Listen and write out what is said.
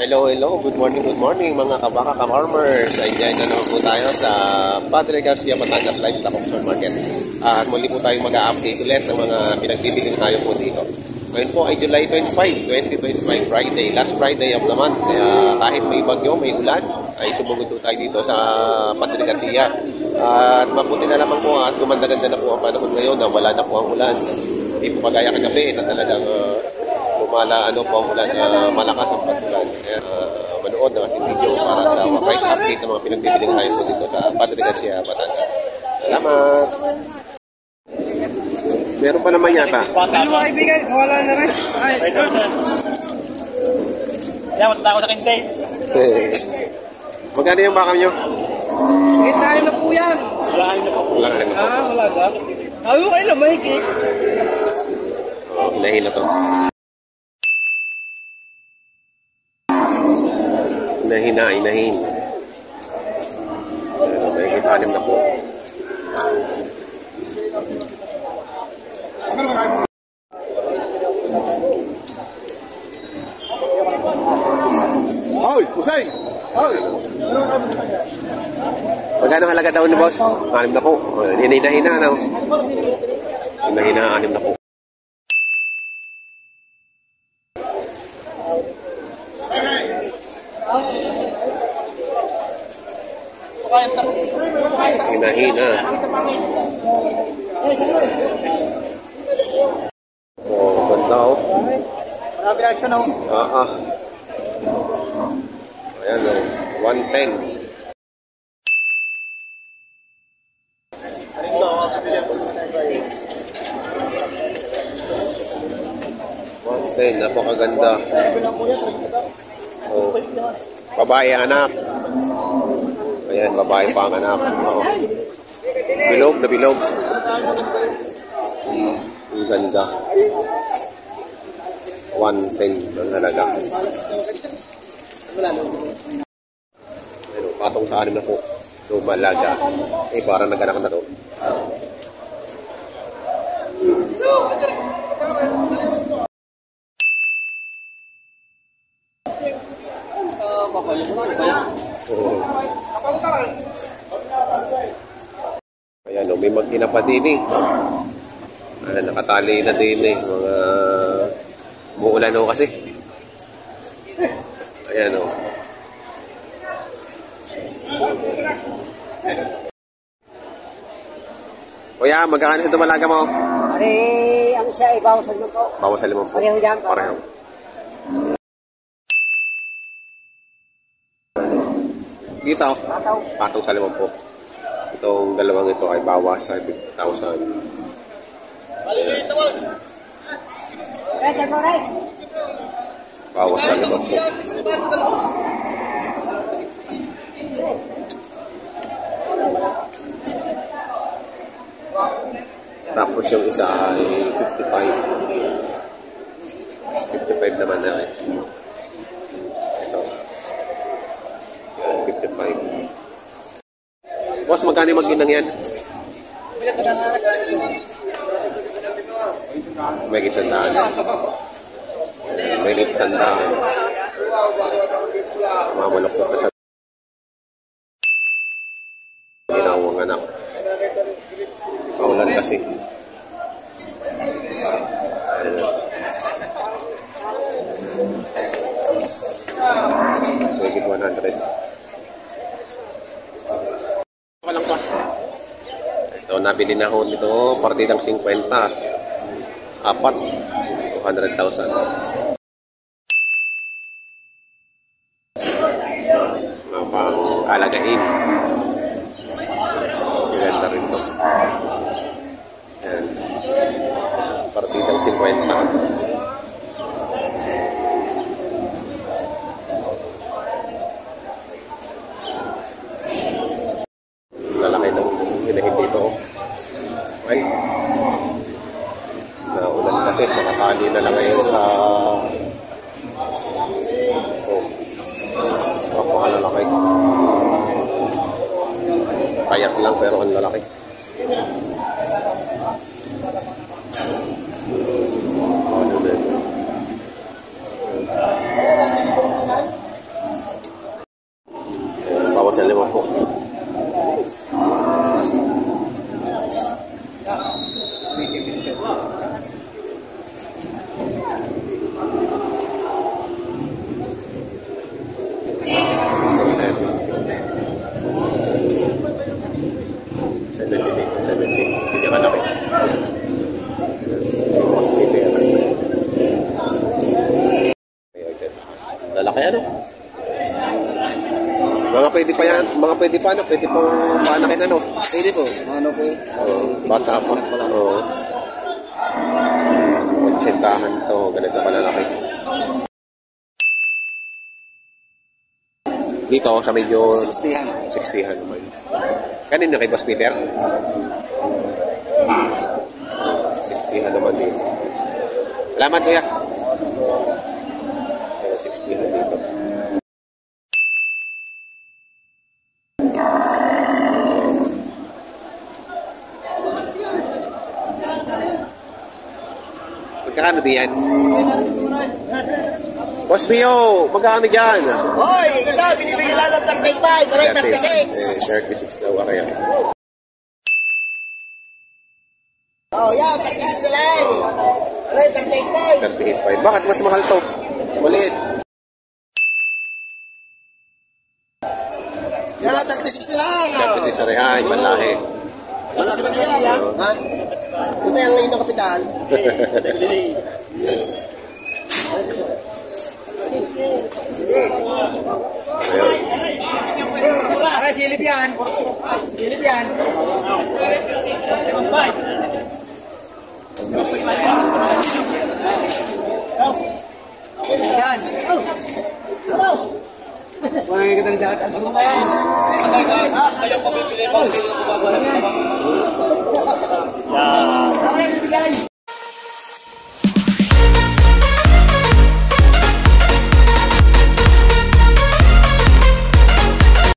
Hello, good morning mga kabaka ka-farmers. Ayan na naman po tayo sa Padre Garcia, Batangas Livestock Auction Market. At muli po tayong mag-a-update ulit ng mga pinagbibiling tayo po dito. Ngayon po ay July 25, 2025, Friday, last Friday of the month. Kaya kahit may bagyo, may ulan, ay sumugod po tayo dito sa Padre Garcia. At mabuti na naman po at gumanda-ganda na po ang panahon ngayon na wala na po ang ulan. Hindi po kagaya kagabi na talagang po ang ulan, malakas ang pag-ulan. Kaya manood ng ating video para sa price update ng mga pinagbibiling tayo po dito sa Padre Garcia, Batangas. Salamat! Meron pa naman yata. Ano mga ibigay? Wala na rin. Ay, ito. Yan, matanda ko na kintay. Magkano yung baka nyo? Hintahin na po yan. Wala na po. Wala na po. Wala ka. Sabi mo kayo na mahigit. Inahin na to. Inahin. Mahigit 6 na po. Hoy, Usay! Hoy! Magkano halaga daw ni boss? 6 na po. Hinahina na. Hinahina, 6 na po. Hinahina. Oh, ganda oh. Marami na ito na. Ayan oh, 110. Napakaganda. Oh, babae anak. Ayan, babae pa ang anak. Oh. Bilog na bilog. Ang ganda. 110 ang halaga. Ayun, patong sa 6 na po. Lumalaga. Parang nag-anak na to. Ayan o, may mag-ina pa din eh. Nakatali na din eh. Mga umuulan o kasi. Ayan o. Kuya, magkakano ito malaga mo? Ang isa ay bawas sa 5. Bawas sa 5 po. Pareho dyan. Pareho. Dito, patong sa 5 po. Itong dalawang ito ay bawas sa 50,000. Bawas sa 5 po. Tapos yung isa ay 55. 55 naman na rin. Ito. 55. Boss, magkano mag-inang yan? May isandaan. May isandaan. Mamalapot na sa ginawang anak. Paulan kasi. May 100. Walang pa. Ito, nabili na ho nito, partidang 50. 4. 200,000. Pang alagain. Ganda rin ito. Ayan. Partidang 50. Lalaki ng hinahin dito. Ay. Naulan kasi. Nakatali na lang ngayon sa napakalalaki. Kayak lang pero ang lalaki. Lalaki ano? Mga pwede pa yan, mga pwede pa ano, pwede pong paanakin ano. Pwede po. Ano po? Bata pa. Oo. Kontsentahan to, ganito kalalaki. Dito sa medyo 60-han. 60-han naman. Kanina kay Boss Peter? 60-han naman dito. Salamat kuya. 60-han dito. Magkakano diyan? Boss Bio, magkano dyan? Hoy, ito, binibigyan lang ng 35, maray 36. 36 daw kaya. Oh, yan, 36 na lang. Maray 35. 38.5. Bakit mas mahal to? Maliit. Yan, 36 na lang. 36 na rin. Ay, malahi. Malaki na yan, ha? Ito yung ngayon ng kapitan. Aray, silip yan. Silip yan. Yan. Wala nga kita na dyan. Sabay ka. Ayaw ko bibili.